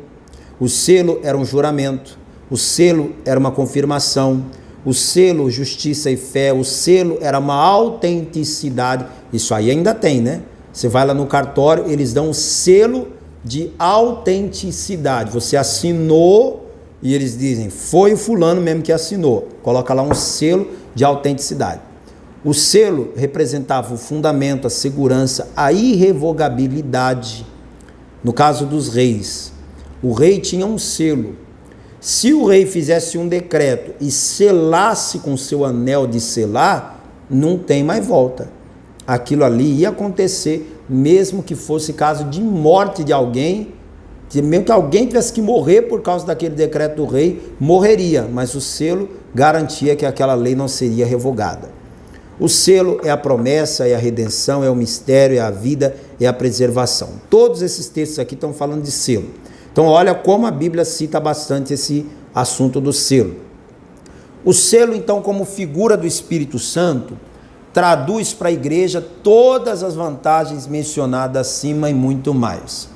O selo era um juramento. O selo era uma confirmação. O selo, justiça e fé. O selo era uma autenticidade. Isso aí ainda tem, né? Você vai lá no cartório, eles dão um selo de autenticidade. Você assinou e eles dizem, foi o fulano mesmo que assinou. Coloca lá um selo de autenticidade. O selo representava o fundamento, a segurança, a irrevogabilidade. No caso dos reis, o rei tinha um selo. Se o rei fizesse um decreto e selasse com seu anel de selar, não tem mais volta. Aquilo ali ia acontecer, mesmo que fosse caso de morte de alguém, mesmo que alguém tivesse que morrer por causa daquele decreto do rei, morreria, mas o selo garantia que aquela lei não seria revogada. O selo é a promessa, é a redenção, é o mistério, é a vida, é a preservação. Todos esses textos aqui estão falando de selo. Então olha como a Bíblia cita bastante esse assunto do selo. O selo, então, como figura do Espírito Santo, traduz para a igreja todas as vantagens mencionadas acima e muito mais.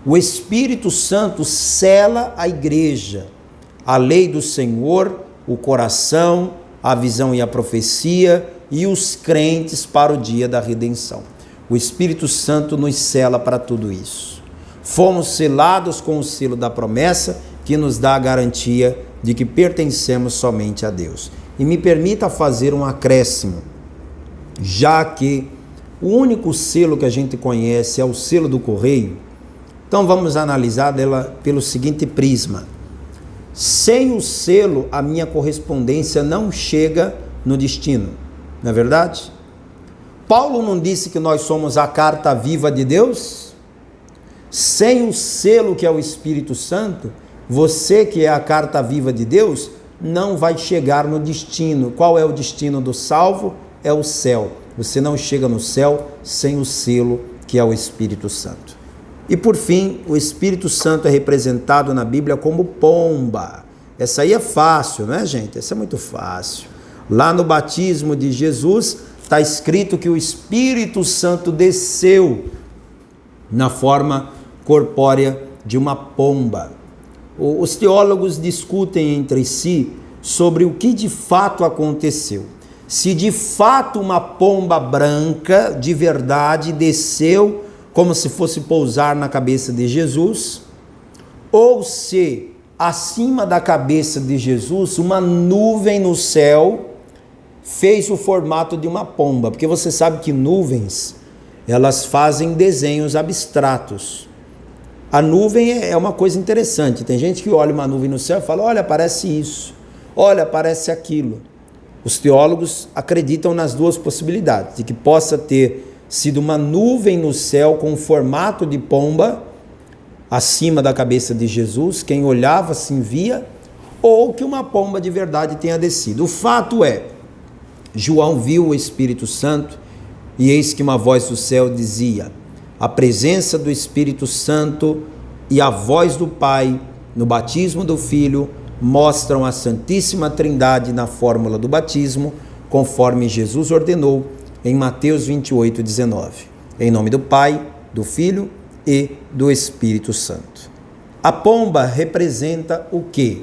O Espírito Santo sela a igreja, a lei do Senhor, o coração, a visão e a profecia e os crentes para o dia da redenção. O Espírito Santo nos sela para tudo isso. Fomos selados com o selo da promessa, que nos dá a garantia de que pertencemos somente a Deus. E me permita fazer um acréscimo, já que o único selo que a gente conhece é o selo do correio, então vamos analisar dela pelo seguinte prisma. Sem o selo, a minha correspondência não chega no destino, não é verdade? Paulo não disse que nós somos a carta viva de Deus? Sem o selo que é o Espírito Santo, você que é a carta viva de Deus, não vai chegar no destino. Qual é o destino do salvo? É o céu. Você não chega no céu sem o selo que é o Espírito Santo. E por fim, o Espírito Santo é representado na Bíblia como pomba. Essa aí é fácil, não é, gente? Essa é muito fácil. Lá no batismo de Jesus, está escrito que o Espírito Santo desceu na forma corpórea de uma pomba. Os teólogos discutem entre si sobre o que de fato aconteceu. Se de fato uma pomba branca de verdade desceu como se fosse pousar na cabeça de Jesus, ou se acima da cabeça de Jesus uma nuvem no céu fez o formato de uma pomba, porque você sabe que nuvens, elas fazem desenhos abstratos. A nuvem é uma coisa interessante, tem gente que olha uma nuvem no céu e fala, olha, parece isso, olha, parece aquilo. Os teólogos acreditam nas duas possibilidades, de que possa ter sido uma nuvem no céu com formato de pomba, acima da cabeça de Jesus, quem olhava assim via, ou que uma pomba de verdade tenha descido. O fato é, João viu o Espírito Santo e eis que uma voz do céu dizia, a presença do Espírito Santo e a voz do Pai no batismo do Filho mostram a Santíssima Trindade na fórmula do batismo, conforme Jesus ordenou em Mateus 28:19. Em nome do Pai, do Filho e do Espírito Santo. A pomba representa o quê?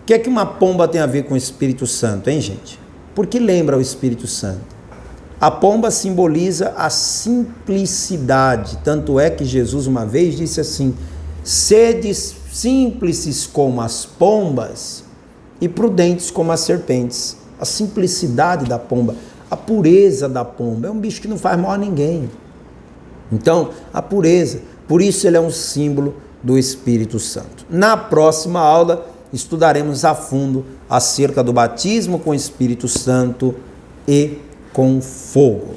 O que é que uma pomba tem a ver com o Espírito Santo, hein, gente? Porque lembra o Espírito Santo. A pomba simboliza a simplicidade, tanto é que Jesus uma vez disse assim, sedes simples como as pombas e prudentes como as serpentes. A simplicidade da pomba, a pureza da pomba, é um bicho que não faz mal a ninguém. Então, a pureza, por isso ele é um símbolo do Espírito Santo. Na próxima aula, estudaremos a fundo acerca do batismo com o Espírito Santo e com fogo.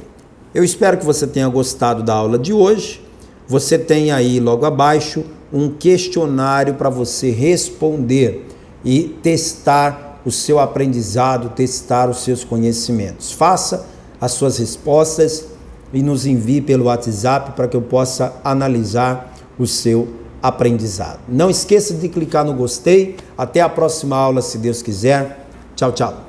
Eu espero que você tenha gostado da aula de hoje. Você tem aí logo abaixo um questionário para você responder e testar o seu aprendizado, testar os seus conhecimentos. Faça as suas respostas e nos envie pelo WhatsApp para que eu possa analisar o seu aprendizado. Não esqueça de clicar no gostei. Até a próxima aula, se Deus quiser. Tchau, tchau.